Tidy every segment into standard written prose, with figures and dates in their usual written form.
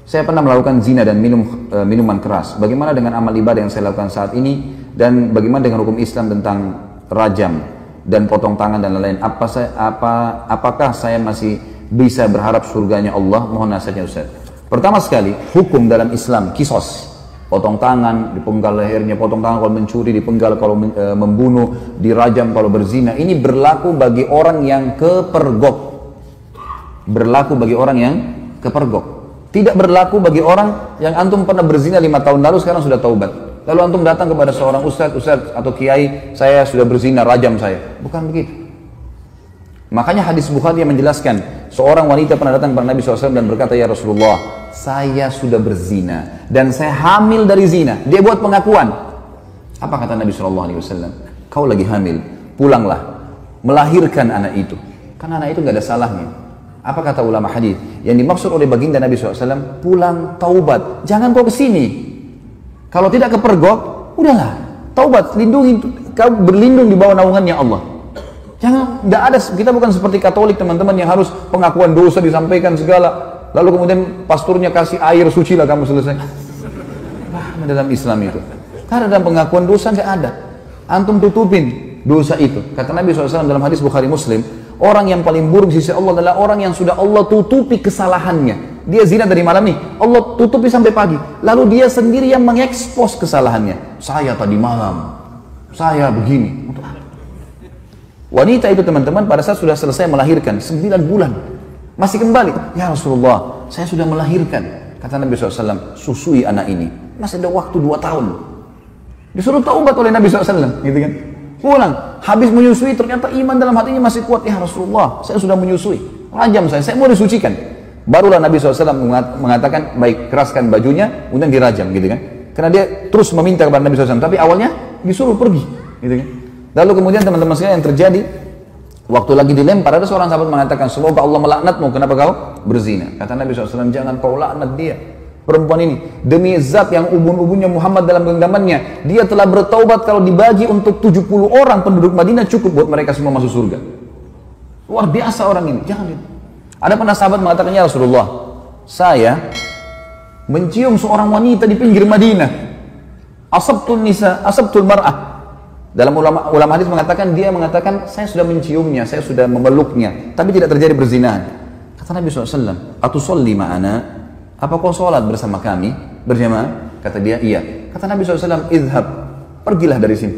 Saya pernah melakukan zina dan minum minuman keras. Bagaimana dengan amal ibadah yang saya lakukan saat ini? Dan bagaimana dengan hukum Islam tentang rajam dan potong tangan dan lain-lain? Apakah saya masih bisa berharap surganya Allah? Mohon nasihatnya Ustaz. Pertama sekali, hukum dalam Islam kisos. Potong tangan, dipenggal lehernya, potong tangan kalau mencuri, dipenggal kalau membunuh, dirajam kalau berzina. Ini berlaku bagi orang yang kepergok. Berlaku bagi orang yang kepergok. Tidak berlaku bagi orang yang antum pernah berzina 5 tahun lalu, sekarang sudah taubat. Lalu antum datang kepada seorang ustadz atau kiai, saya sudah berzina, rajam saya. Bukan begitu. Makanya hadis Bukhari yang menjelaskan, seorang wanita pernah datang kepada Nabi SAW dan berkata, ya Rasulullah, saya sudah berzina dan saya hamil dari zina. Dia buat pengakuan. Apa kata Nabi SAW? Kau lagi hamil, pulanglah, melahirkan anak itu. Karena anak itu nggak ada salahnya. Apa kata ulama hadis? Yang dimaksud oleh baginda Nabi SAW, pulang taubat. Jangan kau kesini. Kalau tidak kepergok, udahlah. Taubat, lindungi, kau berlindung di bawah naungannya Allah. Jangan, tidak ada, kita bukan seperti Katolik teman-teman yang harus pengakuan dosa disampaikan segala. Lalu kemudian pasturnya kasih air suci lah kamu selesai. Nah, dalam Islam itu. Karena dalam pengakuan dosa nggak ada. Antum tutupin dosa itu. Kata Nabi SAW dalam hadis Bukhari Muslim, orang yang paling buruk di sisi Allah adalah orang yang sudah Allah tutupi kesalahannya. Dia zina dari malam nih, Allah tutupi sampai pagi. Lalu dia sendiri yang mengekspos kesalahannya. Saya tadi malam, saya begini. Untuk apa? Wanita itu teman-teman pada saat sudah selesai melahirkan 9 bulan, masih kembali. Ya Rasulullah, saya sudah melahirkan. Kata Nabi SAW, susui anak ini. Masih ada waktu 2 tahun. Disuruh taubat oleh Nabi SAW, gitu kan? Pulang, habis menyusui ternyata iman dalam hatinya masih kuat. Ya Rasulullah, saya sudah menyusui, rajam saya mau disucikan. Barulah Nabi SAW mengatakan, baik, keraskan bajunya, kemudian dirajam, gitu kan? Karena dia terus meminta kepada Nabi SAW, tapi awalnya disuruh pergi, gitu kan? Lalu kemudian teman-teman sekalian yang terjadi, waktu lagi dilempar, ada seorang sahabat mengatakan, semoga Allah melaknatmu, kenapa kau berzina? Kata Nabi SAW, jangan kau laknat dia. Perempuan ini, demi zat yang ubun-ubunnya Muhammad dalam genggamannya, dia telah bertaubat kalau dibagi untuk 70 orang penduduk Madinah cukup buat mereka semua masuk surga. Luar biasa orang ini, jangan lihat. Ada pernah sahabat mengatakan, ya Rasulullah, saya mencium seorang wanita di pinggir Madinah. Asabtul nisa, asabtul mar'ah. Dalam ulama hadis mengatakan, dia mengatakan, saya sudah menciumnya, saya sudah memeluknya, tapi tidak terjadi perzinahan. Kata Nabi SAW, atusolli ma'ana? Apa kau sholat bersama kami berjamaah? Kata dia, iya. Kata Nabi SAW, idhab, pergilah dari sini.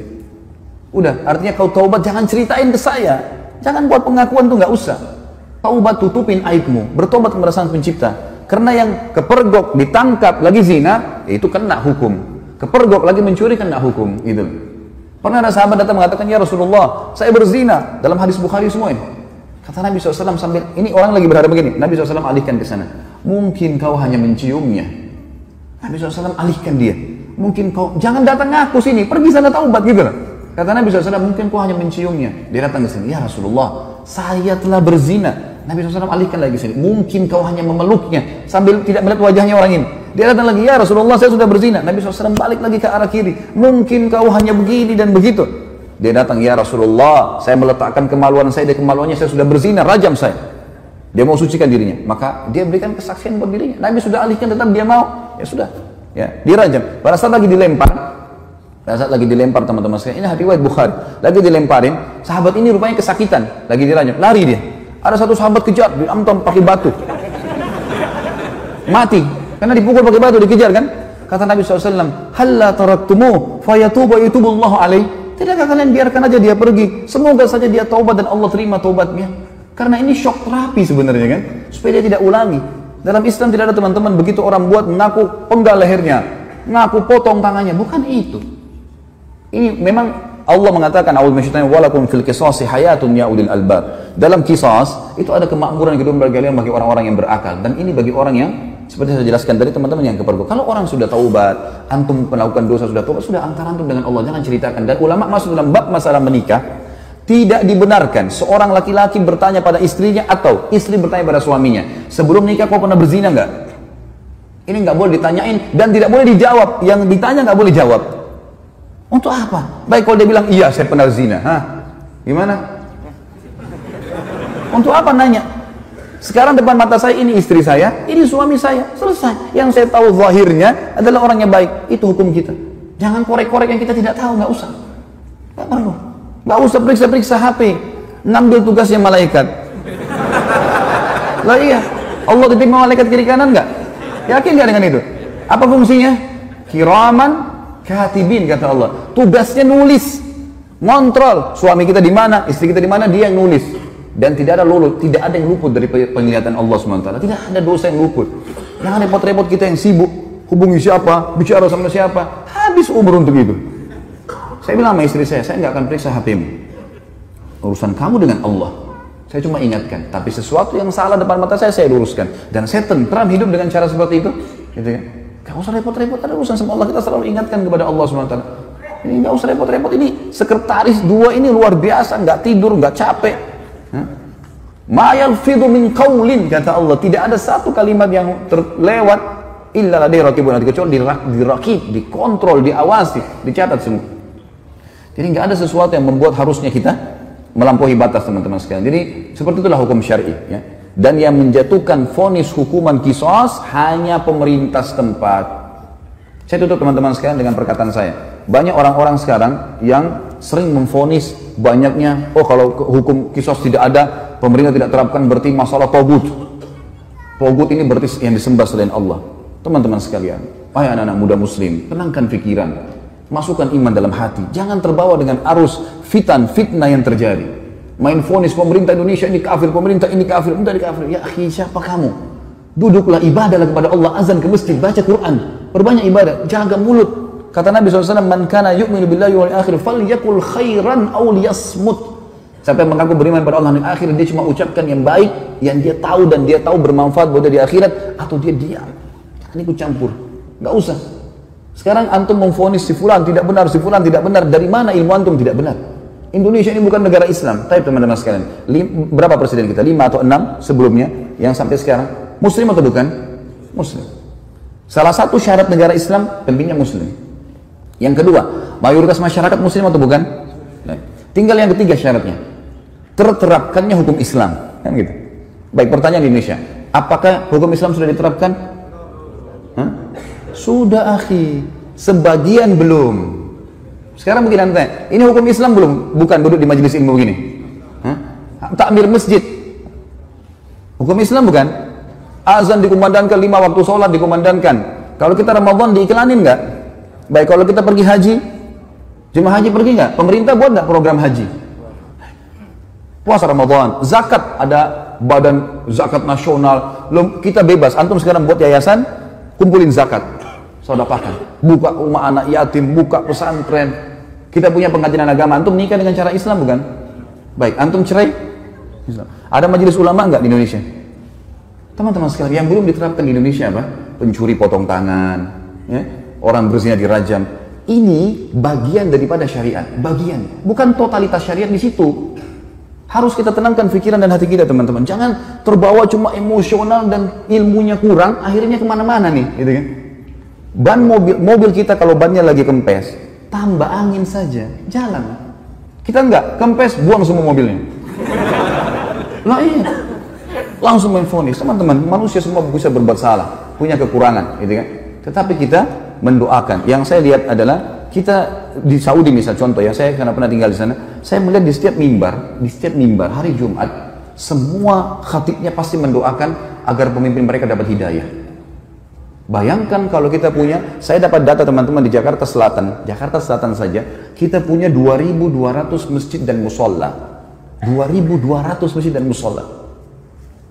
Udah, artinya kau taubat, jangan ceritain ke saya. Jangan buat pengakuan tuh, nggak usah. Taubat, tutupin aibmu, bertobat kepada Sang Pencipta. Karena yang kepergok ditangkap lagi zina, itu kena hukum. Kepergok lagi mencuri kena hukum. Gitu. Pernah ada sahabat datang mengatakan, ya Rasulullah, saya berzina. Dalam hadis Bukhari semua ini. Kata Nabi SAW sambil, ini orang lagi berada begini. Nabi SAW alihkan ke sana. Mungkin kau hanya menciumnya. Nabi SAW alihkan dia. Mungkin kau, jangan datang ngaku sini, pergi sana taubat gitu loh. Kata Nabi SAW, mungkin kau hanya menciumnya. Dia datang ke sini, ya Rasulullah, saya telah berzina. Nabi SAW alihkan lagi ke sini. Mungkin kau hanya memeluknya, sambil tidak melihat wajahnya orang ini. Dia datang lagi, ya Rasulullah, saya sudah berzina. Nabi SAW balik lagi ke arah kiri. Mungkin kau hanya begini dan begitu. Dia datang, ya Rasulullah, saya meletakkan kemaluan saya, di kemaluannya saya sudah berzina, rajam saya. Dia mau sucikan dirinya, maka dia berikan kesaksian buat dirinya. Nabi sudah alihkan, tetap dia mau, ya sudah, ya dirajam. Pada saat lagi dilempar, teman-teman sekalian, ini riwayat Bukhari, lagi dilemparin, sahabat ini rupanya kesakitan, lagi dirajam, lari dia. Ada satu sahabat kejar, diamtam pakai batu, mati, karena dipukul pakai batu, dikejar kan? Kata Nabi SAW, halla taraktumu, fayatuba yutubullahu alaih. Tidakkah kalian biarkan aja dia pergi? Semoga saja dia taubat dan Allah terima taubatnya. Karena ini shock terapi sebenarnya kan, supaya dia tidak ulangi. Dalam Islam tidak ada teman-teman begitu orang buat mengaku penggal lehernya, mengaku potong tangannya, bukan itu. Ini memang Allah mengatakan, walakum fil qisasi hayatun ya ulil albab. Dalam qisas itu ada kemakmuran kehidupan bagi orang-orang yang berakal, dan ini bagi orang yang seperti saya jelaskan tadi teman-teman yang kepergok. Kalau orang sudah taubat, antum melakukan dosa sudah taubat, sudah antara antum dengan Allah, jangan ceritakan. Dan ulama masuk dalam bab masalah menikah. Tidak dibenarkan seorang laki-laki bertanya pada istrinya atau istri bertanya pada suaminya, sebelum nikah kau pernah berzina nggak? Ini nggak boleh ditanyain dan tidak boleh dijawab. Yang ditanya nggak boleh jawab. Untuk apa? Baik kalau dia bilang iya saya pernah zina, hah? Gimana? Untuk apa nanya? Sekarang depan mata saya ini istri saya, ini suami saya, selesai. Yang saya tahu zahirnya adalah orang yang baik, itu hukum kita. Jangan korek-korek yang kita tidak tahu, nggak usah. Nggak perlu. Nggak usah periksa-periksa HP, ngambil tugasnya malaikat. Lah iya, Allah titip malaikat kiri kanan nggak? Yakin nggak dengan itu? Apa fungsinya? Kiraman katibin kata Allah. Tugasnya nulis, ngontrol suami kita di mana, istri kita di mana, dia yang nulis. Dan tidak ada yang luput dari penglihatan Allah SWT. Tidak ada dosa yang luput. Jangan repot-repot kita yang sibuk, hubungi siapa, bicara sama siapa, habis umur untuk itu. Saya bilang sama istri saya nggak akan periksa HP-mu. Urusan kamu dengan Allah. Saya cuma ingatkan, tapi sesuatu yang salah depan mata saya luruskan. Dan saya tentram hidup dengan cara seperti itu. Gitu kan? Gak usah repot-repot, ada urusan sama Allah, kita selalu ingatkan kepada Allah SWT. Ini gak usah repot-repot, ini sekretaris dua ini luar biasa, gak tidur, gak capek. Ma yalfidhu min qaulin, kata Allah, tidak ada satu kalimat yang terlewat illa ladaihi raqibun atid, kecuali dirakib, dikontrol, diawasi, dicatat semua. Jadi nggak ada sesuatu yang membuat harusnya kita melampaui batas, teman-teman sekalian. Jadi seperti itulah hukum syar'i, ya. Dan yang menjatuhkan vonis hukuman qisas hanya pemerintah setempat. Saya tutup teman-teman sekalian dengan perkataan saya. Banyak orang-orang sekarang yang sering memvonis banyaknya, oh kalau hukum qisas tidak ada, pemerintah tidak terapkan, berarti masalah togut. Togut ini berarti yang disembah selain Allah. Teman-teman sekalian, wahai anak-anak muda muslim, tenangkan pikiran, masukkan iman dalam hati, jangan terbawa dengan arus fitnah yang terjadi. Main vonis pemerintah Indonesia ini kafir, pemerintah ini kafir, pemerintah ini kafir. Ya akhi, siapa kamu? Duduklah, ibadahlah kepada Allah, azan ke masjid, baca Quran, perbanyak ibadah, jaga mulut. Kata Nabi SAW, man kana yu'minu billahi wal akhir falyakul khairan aw liyasmut. Siapa yang mengaku beriman pada Allah dan akhir, dia cuma ucapkan yang baik, yang dia tahu dan dia tahu bermanfaat buat dia di akhirat, atau dia diam. Jangan ikut campur, nggak usah. Sekarang antum memvonis si fulan tidak benar, si fulan tidak benar. Dari mana ilmu antum tidak benar? Indonesia ini bukan negara Islam. Tapi teman-teman sekalian, berapa presiden kita? 5 atau 6 sebelumnya yang sampai sekarang muslim atau bukan? Muslim. Salah satu syarat negara Islam pemimpinnya muslim. Yang kedua, mayoritas masyarakat muslim atau bukan? Nah, tinggal yang ketiga syaratnya, terterapkannya hukum Islam, kan gitu. Baik, pertanyaan di Indonesia, apakah hukum Islam sudah diterapkan? Hah? Sudah akhi, sebagian belum. Sekarang mungkin anda tanya, ini hukum Islam belum? Bukan, duduk di majelis ilmu begini. Takmir masjid, hukum Islam bukan? Azan dikumandangkan, 5 waktu sholat dikumandangkan. Kalau kita Ramadan diiklanin nggak? Baik, kalau kita pergi haji, jemaah haji pergi nggak? Pemerintah buat nggak program haji? Puasa Ramadan, zakat, ada badan zakat nasional. Kita bebas, antum sekarang buat yayasan, kumpulin zakat, sedekahkan, buka rumah anak yatim, buka pesantren. Kita punya pengajian agama, antum nikah dengan cara Islam bukan? Baik, antum cerai Islam. Ada majelis ulama nggak di Indonesia? Teman-teman sekalian, yang belum diterapkan di Indonesia apa? Pencuri potong tangan, ya? Orang berzina dirajam. Ini bagian daripada syariat, bagian, bukan totalitas syariat di situ. Harus kita tenangkan pikiran dan hati kita, teman-teman. Jangan terbawa cuma emosional dan ilmunya kurang, akhirnya kemana-mana nih, gitu kan? Ban mobil kita kalau bannya lagi kempes, tambah angin saja, jalan. Kita enggak, kempes, buang semua mobilnya. Lah iya, langsung main vonis. Teman-teman, manusia semua bisa berbuat salah, punya kekurangan, gitu kan? Tetapi kita mendoakan. Yang saya lihat adalah, kita di Saudi misal contoh ya, saya karena pernah tinggal di sana, saya melihat di setiap mimbar hari Jumat, semua khatibnya pasti mendoakan agar pemimpin mereka dapat hidayah. Bayangkan kalau kita punya, saya dapat data teman-teman di Jakarta Selatan saja, kita punya 2.200 masjid dan musola. 2.200 masjid dan musola.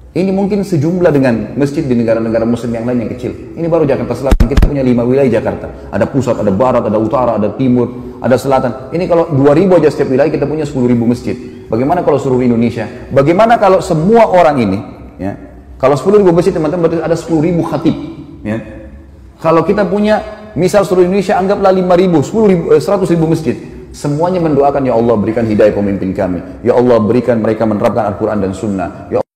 Ini mungkin sejumlah dengan masjid di negara-negara muslim yang lain yang kecil. Ini baru Jakarta Selatan, kita punya 5 wilayah Jakarta. Ada pusat, ada barat, ada utara, ada timur, ada selatan. Ini kalau 2.000 aja setiap wilayah, kita punya 10.000 masjid. Bagaimana kalau seluruh Indonesia? Bagaimana kalau semua orang ini, ya, kalau 10.000 masjid teman-teman, berarti ada 10.000 khatib. Ya. Kalau kita punya, misal seluruh Indonesia, anggaplah 5.000, 100.000 masjid. Semuanya mendoakan, ya Allah berikan hidayah pemimpin kami. Ya Allah berikan mereka menerapkan Al-Quran dan Sunnah. Ya Allah.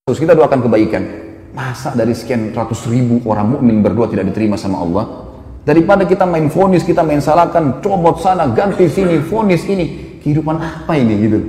Terus kita doakan kebaikan. Masa dari sekian ratus ribu orang mukmin berdoa tidak diterima sama Allah? Daripada kita main vonis, kita main salahkan, comot sana, ganti sini, vonis ini. Kehidupan apa ini gitu?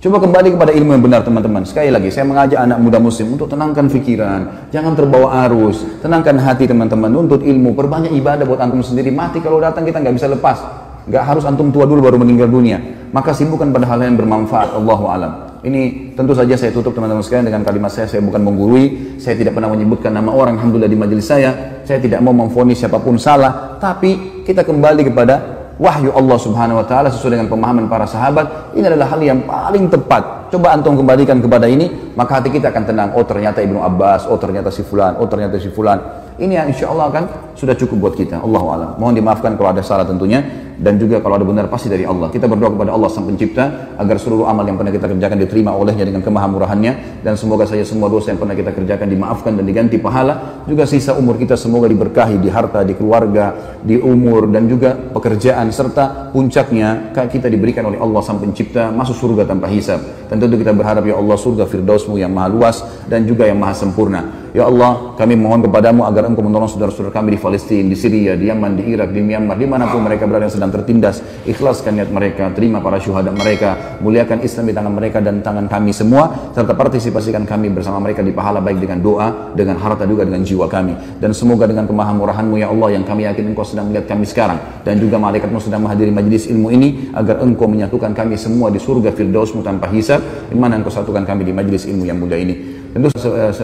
Coba kembali kepada ilmu yang benar teman-teman. Sekali lagi saya mengajak anak muda muslim untuk tenangkan pikiran, jangan terbawa arus, tenangkan hati teman-teman, nuntut ilmu, perbanyak ibadah buat antum sendiri. Mati kalau datang kita nggak bisa lepas, nggak harus antum tua dulu baru meninggal dunia. Maka sibukkan pada hal yang bermanfaat. Allahu alam. Ini tentu saja saya tutup teman-teman sekalian dengan kalimat saya bukan menggurui, saya tidak pernah menyebutkan nama orang alhamdulillah di majelis saya tidak mau memvonis siapapun salah, tapi kita kembali kepada wahyu Allah subhanahu wa ta'ala sesuai dengan pemahaman para sahabat. Ini adalah hal yang paling tepat. Coba antum kembalikan kepada ini, maka hati kita akan tenang. Oh ternyata Ibnu Abbas, oh ternyata si fulan, oh ternyata si fulan. Ini yang insya Allah kan sudah cukup buat kita. Allahu a'lam. Mohon dimaafkan kalau ada salah tentunya, dan juga kalau ada benar pasti dari Allah. Kita berdoa kepada Allah Sang Pencipta agar seluruh amal yang pernah kita kerjakan diterima olehnya dengan kemahamurahannya, dan semoga saja semua dosa yang pernah kita kerjakan dimaafkan dan diganti pahala. Juga sisa umur kita semoga diberkahi di harta, di keluarga, di umur, dan juga pekerjaan, serta puncaknya kita diberikan oleh Allah Sang Pencipta masuk surga tanpa hisab. Dan tentu kita berharap ya Allah surga Firdausmu yang maha luas dan juga yang maha sempurna. Ya Allah, kami mohon kepadamu agar Engkau menolong saudara-saudara kami di Palestina, di Syria, di Yaman, di Irak, di Myanmar, dimanapun mereka berada yang sedang tertindas. Ikhlaskan niat mereka, terima para syuhada mereka, muliakan Islam di tangan mereka dan tangan kami semua, serta partisipasikan kami bersama mereka di pahala baik dengan doa, dengan harta juga dengan jiwa kami. Dan semoga dengan kemahamurahan-Mu ya Allah yang kami yakin Engkau sedang melihat kami sekarang, dan juga malaikat-Mu sedang menghadiri majlis ilmu ini, agar Engkau menyatukan kami semua di surga Firdaus-Mu tanpa hisab, di mana Engkau satukan kami di majlis ilmu yang mulia ini. Tentu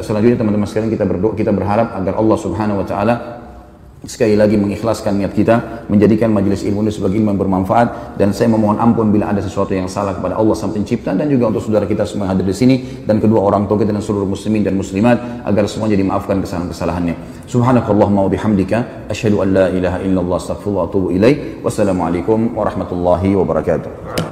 selanjutnya teman-teman sekalian kita berdoa, kita berharap agar Allah Subhanahu wa taala sekali lagi mengikhlaskan niat kita menjadikan majelis ilmu ini sebagai ilmu yang bermanfaat, dan saya memohon ampun bila ada sesuatu yang salah kepada Allah Sang Pencipta, dan juga untuk saudara kita semua yang hadir di sini, dan kedua orang tua kita dan seluruh muslimin dan muslimat, agar semuanya dimaafkan kesalahan-kesalahannya. Subhanakallahumma wa bihamdika asyhadu an la ilaha illallah astaghfirullah wa atubu ilaik. Wassalamualaikum warahmatullahi wabarakatuh.